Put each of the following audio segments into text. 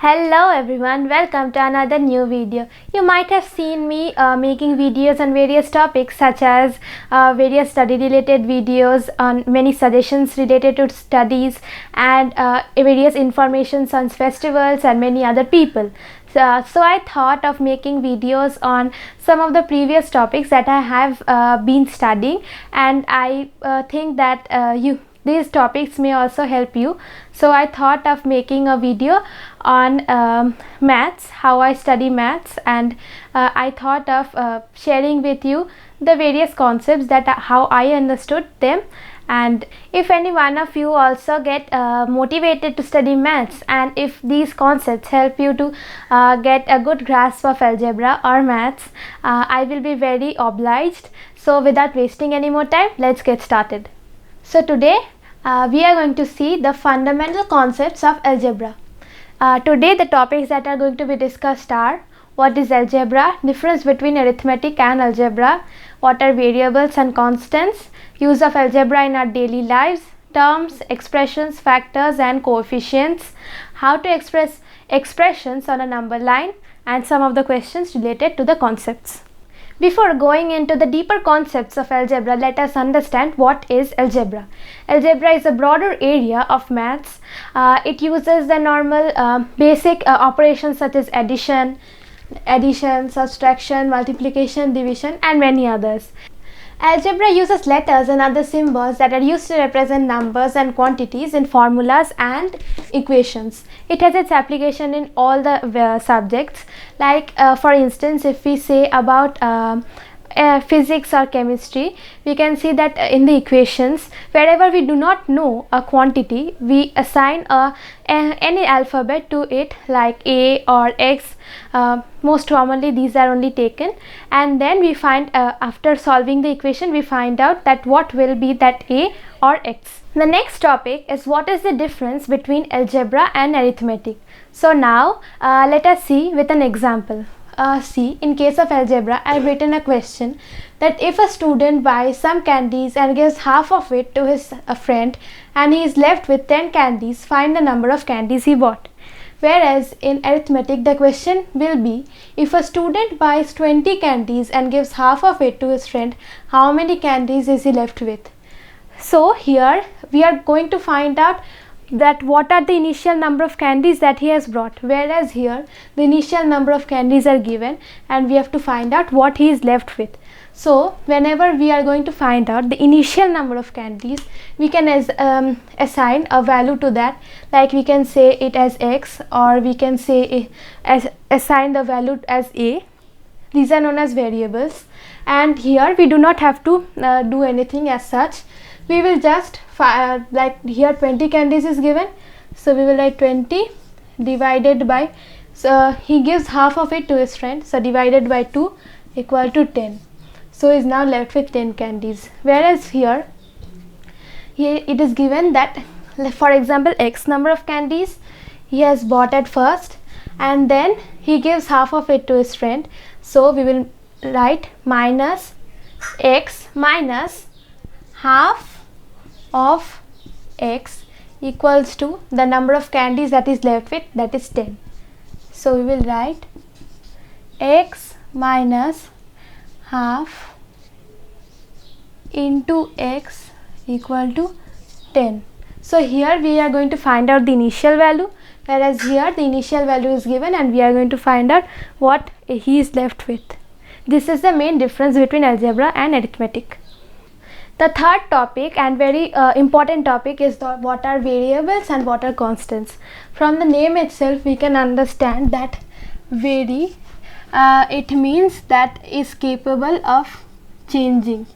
Hello everyone, welcome to another new video. You might have seen me making videos on various topics such as various study related videos on many suggestions related to studies and various informations on festivals and many other people. So I thought of making videos on some of the previous topics that I have been studying, and I think that these topics may also help you. So I thought of making a video on maths, how I study maths, and I thought of sharing with you the various concepts that how I understood them. And if any one of you also get motivated to study maths, and if these concepts help you to get a good grasp of algebra or maths, I will be very obliged. So without wasting any more time, let's get started. So today we are going to see the fundamental concepts of algebra. Today the topics that are going to be discussed are: what is algebra, difference between arithmetic and algebra, what are variables and constants, use of algebra in our daily lives, terms, expressions, factors and coefficients, how to express expressions on a number line, and some of the questions related to the concepts. Before going into the deeper concepts of algebra, let us understand what is algebra. Algebra is a broader area of maths. It uses the normal basic operations such as addition, subtraction, multiplication, division, and many others. Algebra uses letters and other symbols that are used to represent numbers and quantities in formulas and equations. It has its application in all the subjects. Like for instance, if we say about physics or chemistry, we can see that in the equations, wherever we do not know a quantity, we assign any alphabet to it, like A or X. Most commonly these are only taken, and then we find after solving the equation, we find out that what will be that A or X. The next topic is what is the difference between algebra and arithmetic. So now let us see with an example. See, in case of algebra, I have written a question that if a student buys some candies and gives half of it to his friend and he is left with 10 candies, find the number of candies he bought. Whereas in arithmetic, the question will be, if a student buys 20 candies and gives half of it to his friend, how many candies is he left with? So here we are going to find out that what are the initial number of candies that he has brought, whereas here the initial number of candies are given and we have to find out what he is left with. So whenever we are going to find out the initial number of candies, we can assign a value to that, like we can say it as X, or we can say assign the value as A. These are known as variables, and here we do not have to do anything as such. We will just like here 20 candies is given, so we will write 20 divided by, so he gives half of it to his friend, so divided by 2 equal to 10. So he is now left with 10 candies. Whereas here it is given that, for example, X number of candies he has bought at first, and then he gives half of it to his friend, so we will write minus X minus half of X equals to the number of candies that is left with, that is 10. So we will write X minus half into X equal to 10. So here we are going to find out the initial value, whereas here the initial value is given and we are going to find out what he is left with. This is the main difference between algebra and arithmetic. The third topic and very important topic is what are variables and what are constants. From the name itself, we can understand that vary, it means that is capable of changing.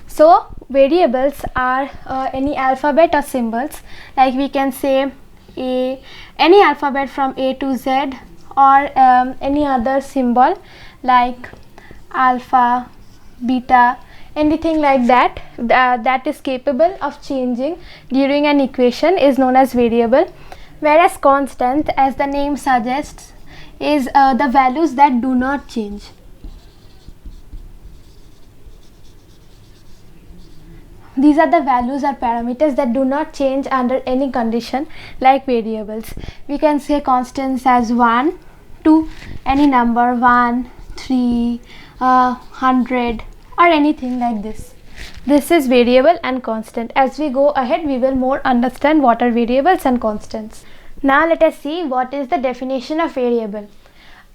So variables are any alphabet or symbols, like we can say A, any alphabet from A to Z, or any other symbol like alpha, beta, anything like that that is capable of changing during an equation is known as variable. Whereas constant, as the name suggests, is the values that do not change. These are the values or parameters that do not change under any condition, like variables. We can say constants as 1 to any number, 1, 3, 100 or anything like this. This is variable and constant. As we go ahead, we will more understand what are variables and constants. Now let us see what is the definition of variable.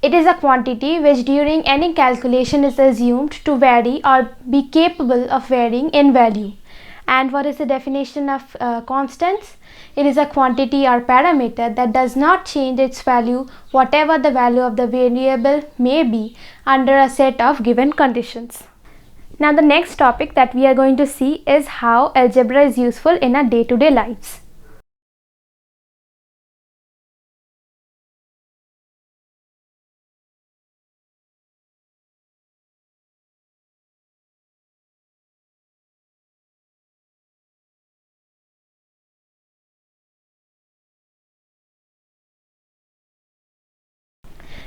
It is a quantity which during any calculation is assumed to vary or be capable of varying in value. And what is the definition of constants? It is a quantity or parameter that does not change its value whatever the value of the variable may be under a set of given conditions. Now the next topic that we are going to see is how algebra is useful in our day-to-day lives.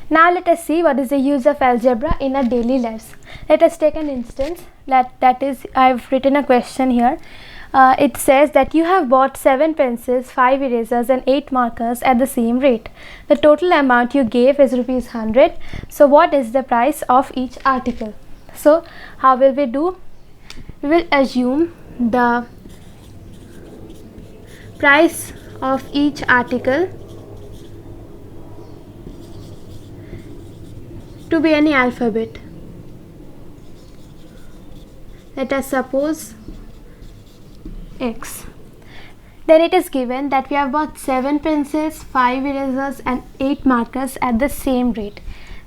Now let us see what is the use of algebra in our daily lives. Let us take an instance that is, I have written a question here. It says that you have bought 7 pencils, 5 erasers and 8 markers at the same rate. The total amount you gave is rupees 100. So what is the price of each article? So how will we do? We will assume the price of each article to be any alphabet. Let us suppose X. Then it is given that we have bought 7 pencils, 5 erasers and 8 markers at the same rate.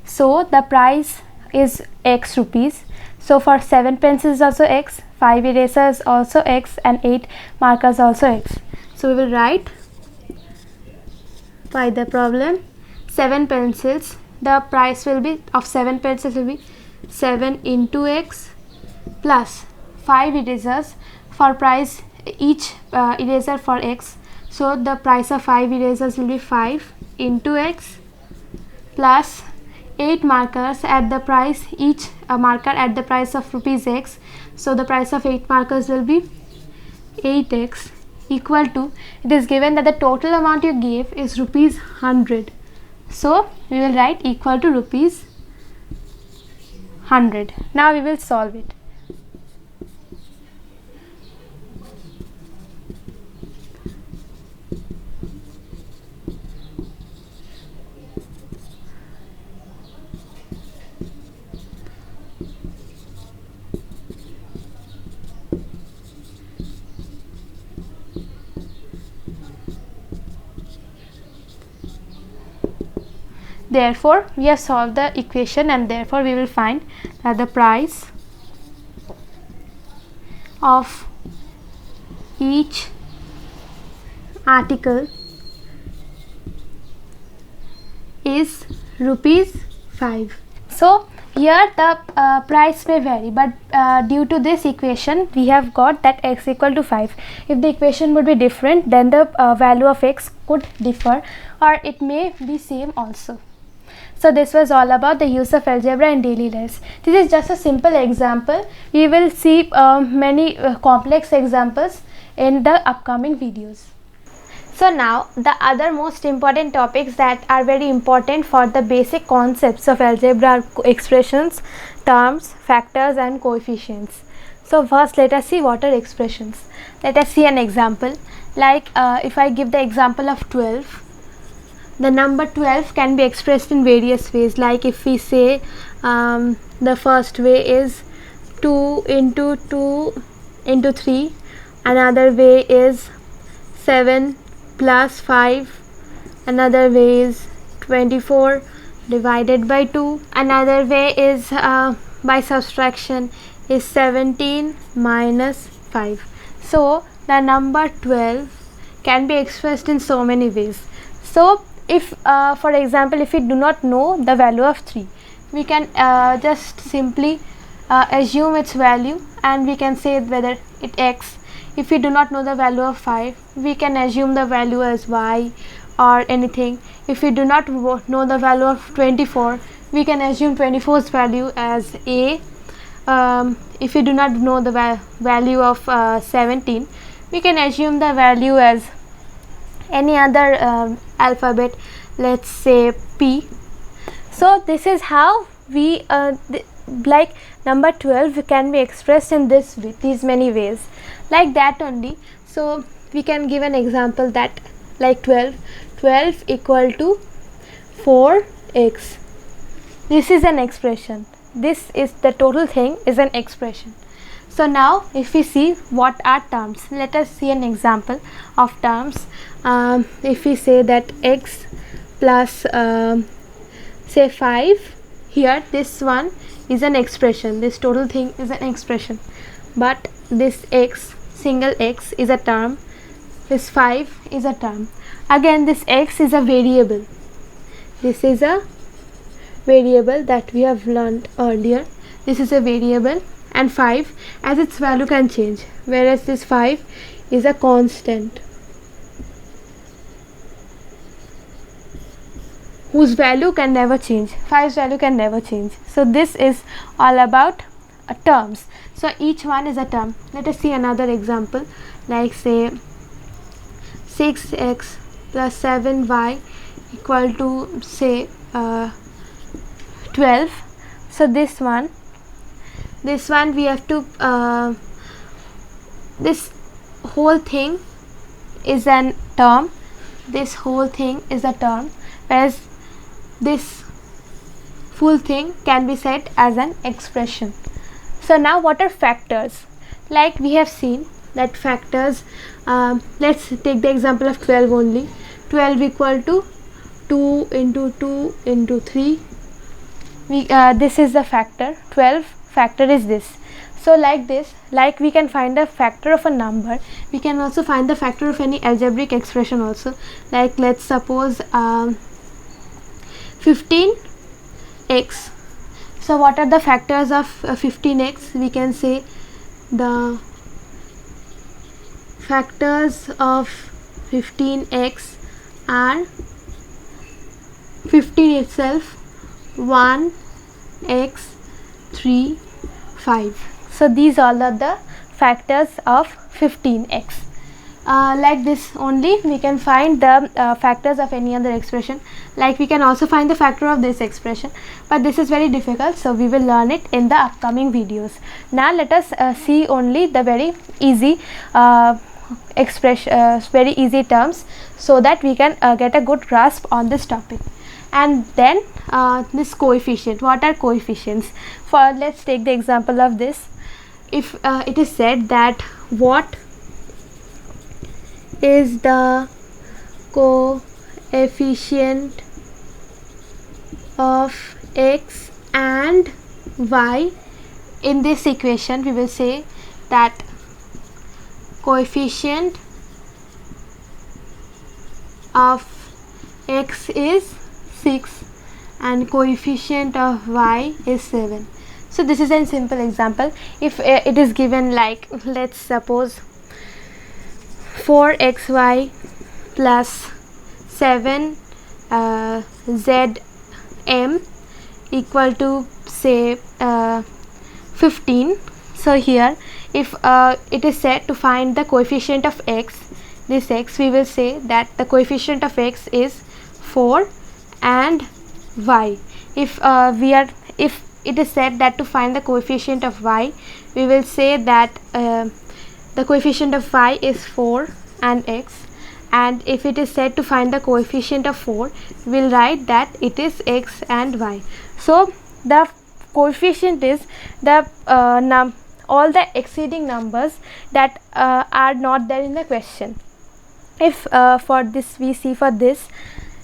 So the price is X rupees. So for 7 pencils also X, 5 erasers also X and 8 markers also X. So we will write by the problem 7 pencils. The price will be of 7 pencils will be 7 into X plus 5 erasers for price each eraser for X. So the price of 5 erasers will be 5 into X plus 8 markers at the price, each marker at the price of rupees X. So the price of 8 markers will be 8X equal to, it is given that the total amount you gave is rupees 100. So we will write equal to rupees 100. Now we will solve it. Therefore, we have solved the equation and therefore we will find that the price of each article is rupees 5. So here the price may vary, but due to this equation we have got that x equal to 5. If the equation would be different, then the value of x could differ or it may be same also. So this was all about the use of algebra in daily lives. This is just a simple example. We will see many complex examples in the upcoming videos. So now the other most important topics that are very important for the basic concepts of algebra are expressions, terms, factors and coefficients. So first let us see what are expressions. Let us see an example. Like if I give the example of 12. The number 12 can be expressed in various ways. Like if we say the first way is 2 into 2 into 3. Another way is 7 plus 5. Another way is 24 divided by 2. Another way is by subtraction is 17 minus 5. So the number 12 can be expressed in so many ways. So if for example if we do not know the value of 3, we can just simply assume its value and we can say whether it x. If we do not know the value of 5, we can assume the value as y or anything. If we do not know the value of 24, we can assume 24's value as a. if we do not know the value of 17, we can assume the value as any other alphabet, let's say P. So this is how we like number 12 can be expressed in these many ways, like that only. So we can give an example that like 12 equal to 4x. This is an expression. This is the total thing is an expression. So now if we see what are terms, let us see an example of terms. If we say that x plus say 5, here this one is an expression, this total thing is an expression, but this x, single x, is a term, this 5 is a term. Again this x is a variable, this is a variable that we have learned earlier, this is a variable, and 5 as its value can change, whereas this 5 is a constant whose value can never change. 5's value can never change. So this is all about terms. So each one is a term. Let us see another example, like say 6x plus 7y equal to say 12. So this one we have to this whole thing is an term, this whole thing is a term, whereas this full thing can be said as an expression. So now what are factors? Like we have seen that factors, let's take the example of 12 only. 12 equal to 2 into 2 into 3. This is the factor. 12 factor is this. So like this, like we can find the factor of a number, we can also find the factor of any algebraic expression also. Like let's suppose 15x. So what are the factors of 15x? We can say the factors of 15x are 15 itself, 1, x, 3, 5. So these all are the factors of 15x. Like this only we can find the factors of any other expression. Like we can also find the factor of this expression, but this is very difficult, so we will learn it in the upcoming videos. Now let us see only the very easy very easy terms, so that we can get a good grasp on this topic. And then this coefficient. What are coefficients? For let's take the example of this. If it is said that what is the coefficient of x and y, in this equation we will say that coefficient of x is 6 and coefficient of y is 7. So this is a simple example. If it is given like, let's suppose 4xy plus 7 zm equal to say 15. So here if it is said to find the coefficient of x, this x, we will say that the coefficient of x is 4 and y. If it is said that to find the coefficient of y, we will say that the coefficient of y is 4 and x, and if it is said to find the coefficient of 4, we will write that it is x and y. So the coefficient is the all the exceeding numbers that are not there in the question. If for this we see, for this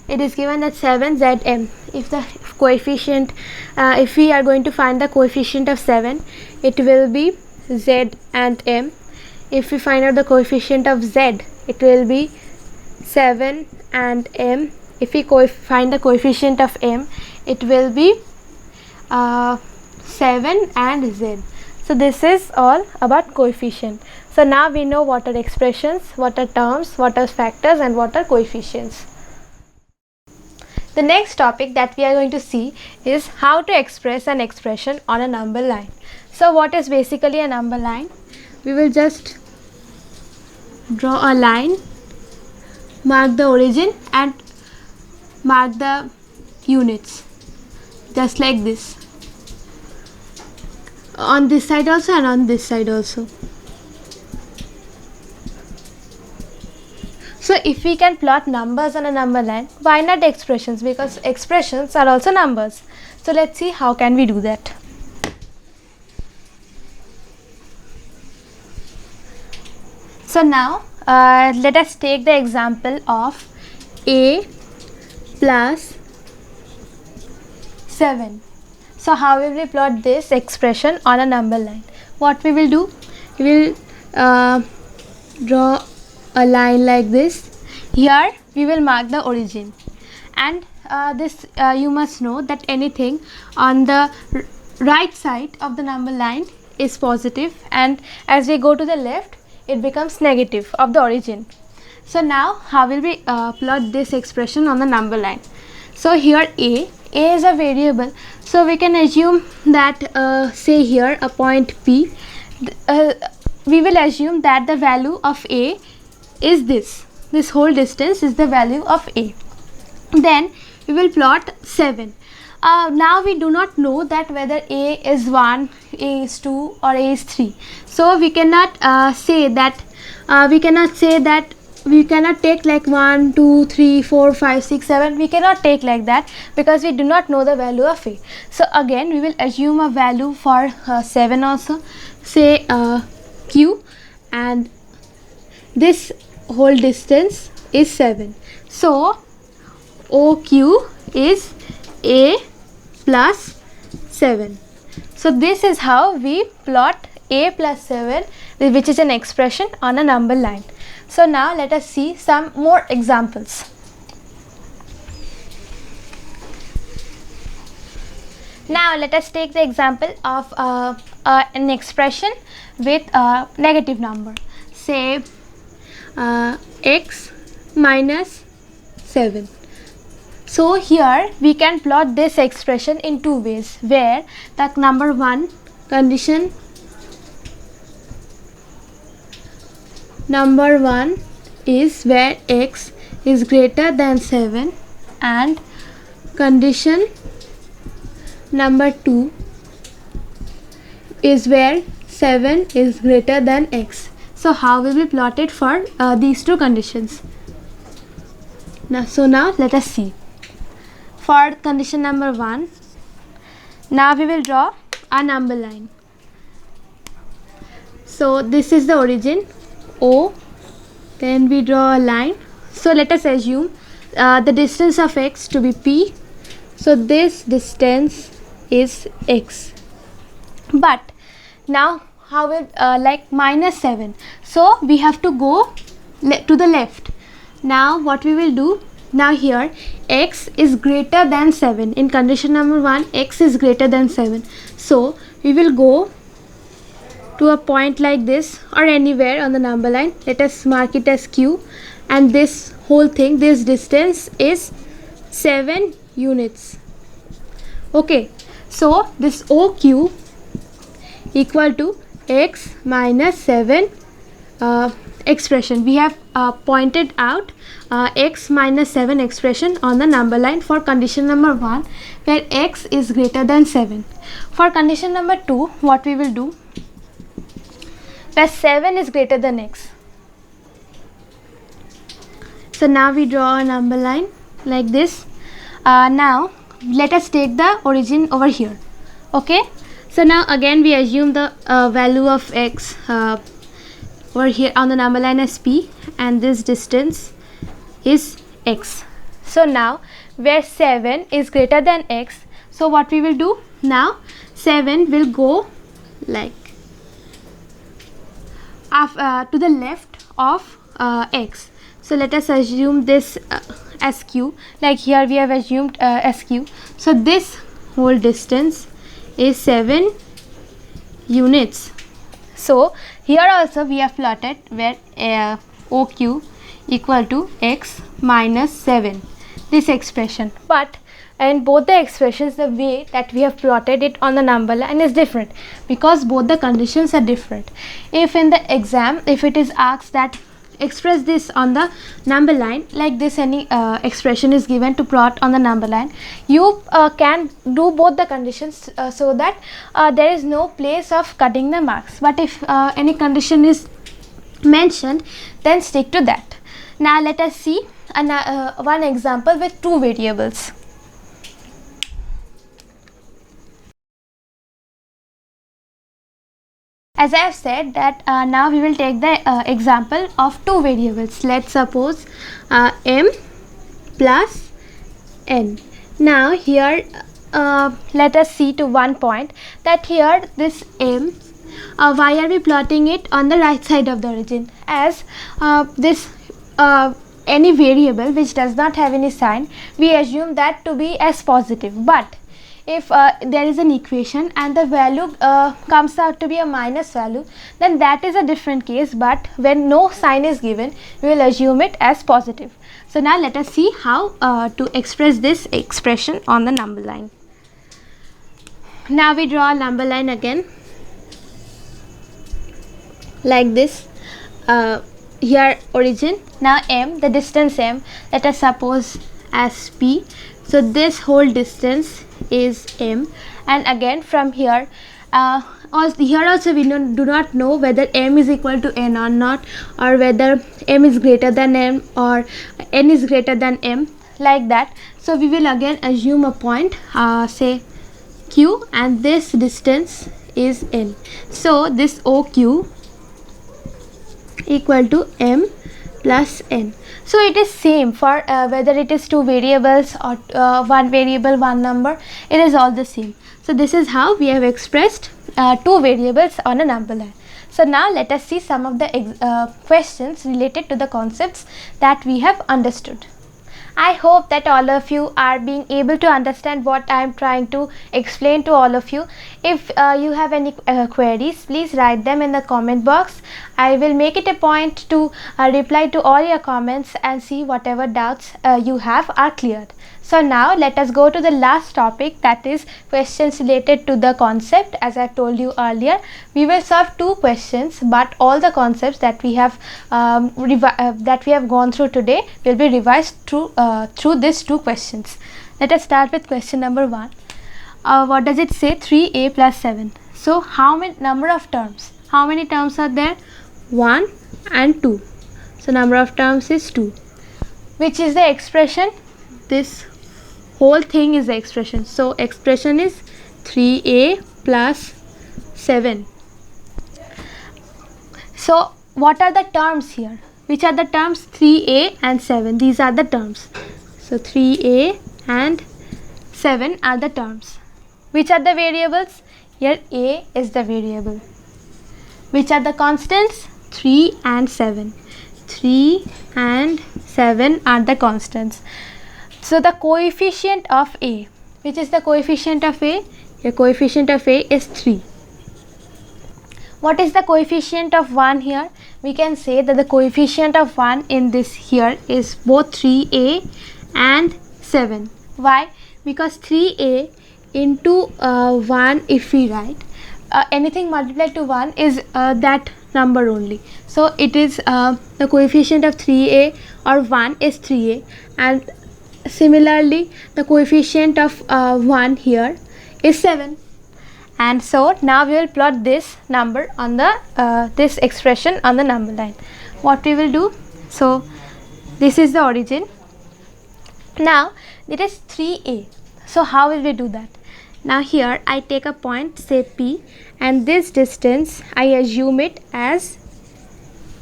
it is given that 7 zm. If the coefficient if we are going to find the coefficient of 7, it will be z and m. If we find out the coefficient of z, it will be 7 and m. If we find the coefficient of m, it will be 7 and z. So this is all about coefficient. So now we know what are expressions, what are terms, what are factors, and what are coefficients. The next topic that we are going to see is how to express an expression on a number line. So what is basically a number line? We will just draw a line, mark the origin and mark the units, just like this, on this side also and on this side also. So if we can plot numbers on a number line, why not expressions? Because expressions are also numbers. So let's see how can we do that. So now let us take the example of a plus 7. So how will we plot this expression on a number line? What we will do? We will draw a line like this. Here we will mark the origin, and this you must know that anything on the right side of the number line is positive, and as we go to the left it becomes negative of the origin. So now how will we plot this expression on the number line? So here a is a variable, so we can assume that say here a point P, we will assume that the value of a is this whole distance is the value of a. Then we will plot 7. Now we do not know that whether a is 1, a is 2 or a is 3, so we cannot say that we cannot take like 1, 2, 3, 4, 5, 6, 7. We cannot take like that because we do not know the value of a. So again we will assume a value for 7 also, say q, and this whole distance is 7. So OQ is a plus 7. So this is how we plot a plus 7, which is an expression on a number line. So now let us see some more examples. Now let us take the example of an expression with a negative number, say x minus 7. So here we can plot this expression in two ways, where the number 1 condition number 1 is where x is greater than 7, and condition number 2 is where 7 is greater than x. So how will we plot it for these two conditions? Now let us see. For condition number 1, now we will draw a number line. So this is the origin O, then we draw a line. So let us assume the distance of x to be p. So this distance is x. But now how will like minus 7, so we have to go to the left. Now what we will do, now here x is greater than 7. In condition number 1 x is greater than 7, so we will go to a point like this or anywhere on the number line. Let us mark it as q, and this whole thing, this distance is 7 units. Okay, so this OQ equal to x minus 7 expression. We have pointed out x minus 7 expression on the number line for condition number 1, where x is greater than 7. For condition number 2, what we will do, where 7 is greater than x. So now we draw a number line like this. Now let us take the origin over here. Okay, so now again we assume the value of x over here on the number line as p, and this distance is x. So now where 7 is greater than x, so what we will do, now 7 will go like to the left of x. So let us assume this as q, like here we have assumed as q. So this whole distance is 7 units. So here also we have plotted where OQ equal to x minus 7. this expression. But in both the expressions, the way that we have plotted it on the number line is different, because both the conditions are different. If in the exam, if it is asked that express this on the number line like this, any expression is given to plot on the number line, you can do both the conditions so that there is no place of cutting the marks. But if any condition is mentioned, then stick to that. Now let us see one example with two variables. As I have said that now we will take the example of two variables. Let's suppose m plus n. Now here let us see to one point that here this m, why are we plotting it on the right side of the origin? As this any variable which does not have any sign, we assume that to be as positive. But if there is an equation and the value comes out to be a minus value, then that is a different case. But when no sign is given, we will assume it as positive. So now let us see how to express this expression on the number line. Now we draw a number line again like this. Here origin, now m, the distance m, let us suppose as p. So this whole distance is m, and again from here here also we do not know whether m is equal to n or not, or whether m is greater than m or n is greater than m, like that. So we will again assume a point, say q, and this distance is n. So this OQ equal to m plus n. So it is same for whether it is two variables or one variable, one number, it is all the same. So this is how we have expressed two variables on a number line. So now let us see some of the questions related to the concepts that we have understood. I hope that all of you are being able to understand what I am trying to explain to all of you. If you have any queries, please write them in the comment box. I will make it a point to reply to all your comments and see whatever doubts you have are cleared. So now let us go to the last topic, that is questions related to the concept. As I told you earlier, we will solve two questions, but all the concepts that we have gone through today will be revised through these two questions. Let us start with question number 1. What does it say? 3a plus 7. So how many number of terms? How many terms are there? 1 and 2. So number of terms is 2. Which is the expression? This whole thing is the expression. So expression is 3a plus 7. So what are the terms here? Which are the terms? 3a and 7. These are the terms. So 3a and 7 are the terms. Which are the variables? Here a is the variable. Which are the constants? 3 and 7. 3 and 7 are the constants. So the coefficient of a, which is the coefficient of a? The coefficient of a is 3. What is the coefficient of 1 here? We can say that the coefficient of 1 in this here is both 3a and 7. Why? Because 3a into 1, if we write anything multiplied to 1 is that number only. So it is the coefficient of 3a or 1 is 3a, and similarly the coefficient of 1 here is 7. And so now we will plot this number on the this expression on the number line. What we will do? So this is the origin. Now it is 3a. So how will we do that? Now here I take a point, say P, and this distance I assume it as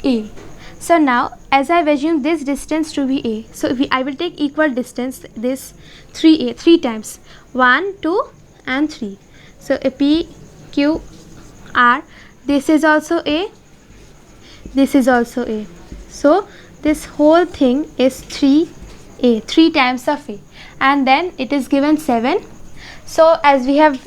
a. So now as I have assumed this distance to be a, so I will take equal distance, this 3a, 3 times, 1, 2 and 3. So a P, Q, R, this is also a, this is also a. So this whole thing is 3a, 3 times of a, and then it is given 7. So as we have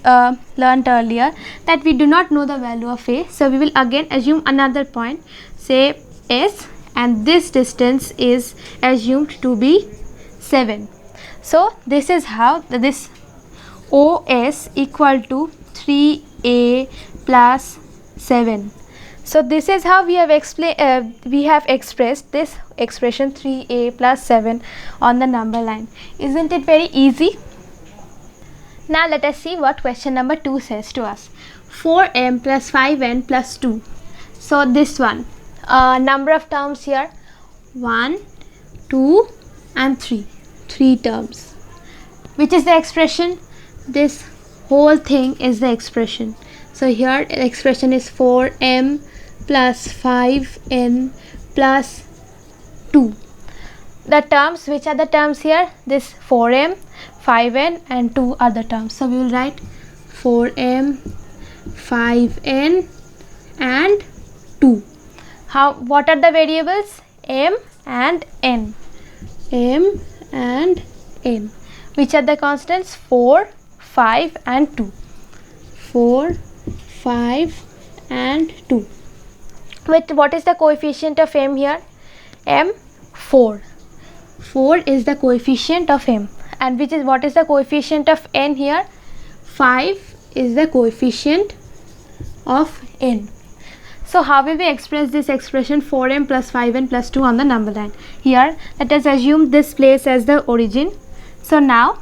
learnt earlier that we do not know the value of a, so we will again assume another point, say S, and this distance is assumed to be 7. So this is how this OS equal to 3A plus 7. So this is how we have expressed this expression 3A plus 7 on the number line. Isn't it very easy? Now let us see what question number 2 says to us. 4m plus 5n plus 2. So this one, number of terms here, 1, 2 and 3. 3 terms. Which is the expression? This whole thing is the expression. So here the expression is 4m plus 5n plus 2. The terms, which are the terms here? This 4m, 5n and 2 are the terms. So we will write 4m, 5n and 2. What are the variables? M and n. M and n. Which are the constants? 4, 5 and 2. 4, 5 and 2. What is the coefficient of m here? M, 4. 4 is the coefficient of m. And what is the coefficient of n here? 5 is the coefficient of n. So how will we express this expression 4m plus 5n plus 2 on the number line? Here let us assume this place as the origin. So now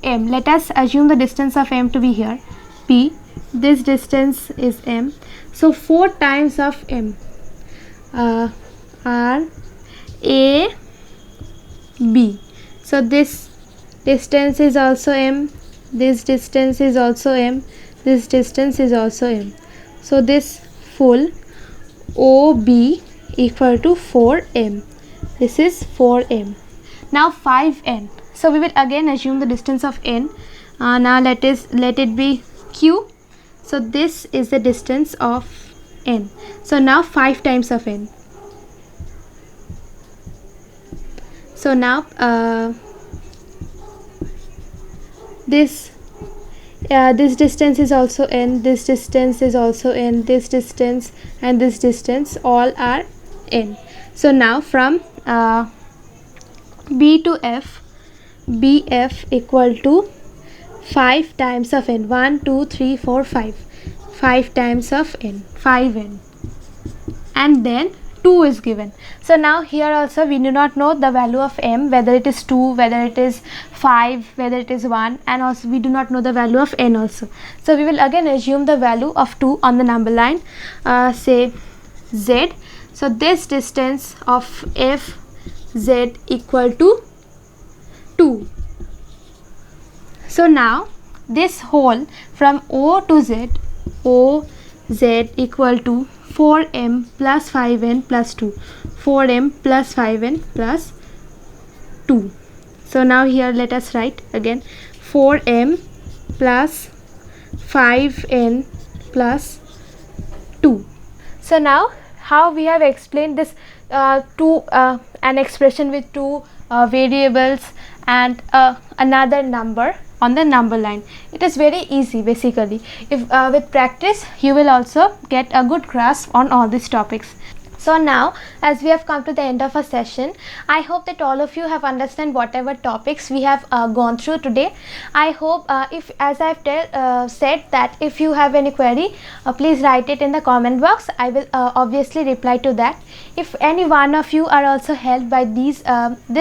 m, let us assume the distance of m to be here, p. This distance is m. So 4 times of m are a, b. So this distance is also m, this distance is also m, this distance is also m. So this full OB equal to 4m. This is 4m. Now 5n. So we will again assume the distance of n. Now let it be q. So this is the distance of n. So now 5 times of n. So now this distance is also n, this distance is also n, this distance and this distance all are n. So now from B to F, BF equal to 5 times of n. 1, 2, 3, 4, 5. 5 times of n, 5n. And then 2 is given. So now here also we do not know the value of m, whether it is 2, whether it is 5, whether it is 1, and also we do not know the value of n also. So we will again assume the value of 2 on the number line, say z. So this distance of f z equal to 2. So now this whole from O to Z, O z equal to 4m plus 5n plus 2. 4m plus 5n plus 2. So now here let us write again 4m plus 5n plus 2. So now how we have explained this an expression with 2 variables and another number on the number line. It is very easy basically. If with practice you will also get a good grasp on all these topics. So now as we have come to the end of our session, I hope that all of you have understand whatever topics we have gone through today. I hope if, as I have said, that if you have any query, please write it in the comment box. I will obviously reply to that. If any one of you are also helped by this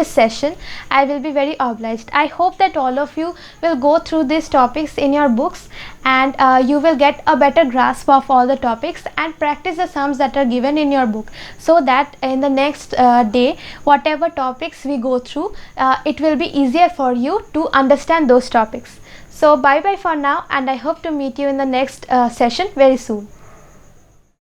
session, I will be very obliged. I hope that all of you will go through these topics in your books and you will get a better grasp of all the topics and practice the sums that are given in your book, so that in the next day whatever topics we go through, it will be easier for you to understand those topics. So bye bye for now, and I hope to meet you in the next session very soon.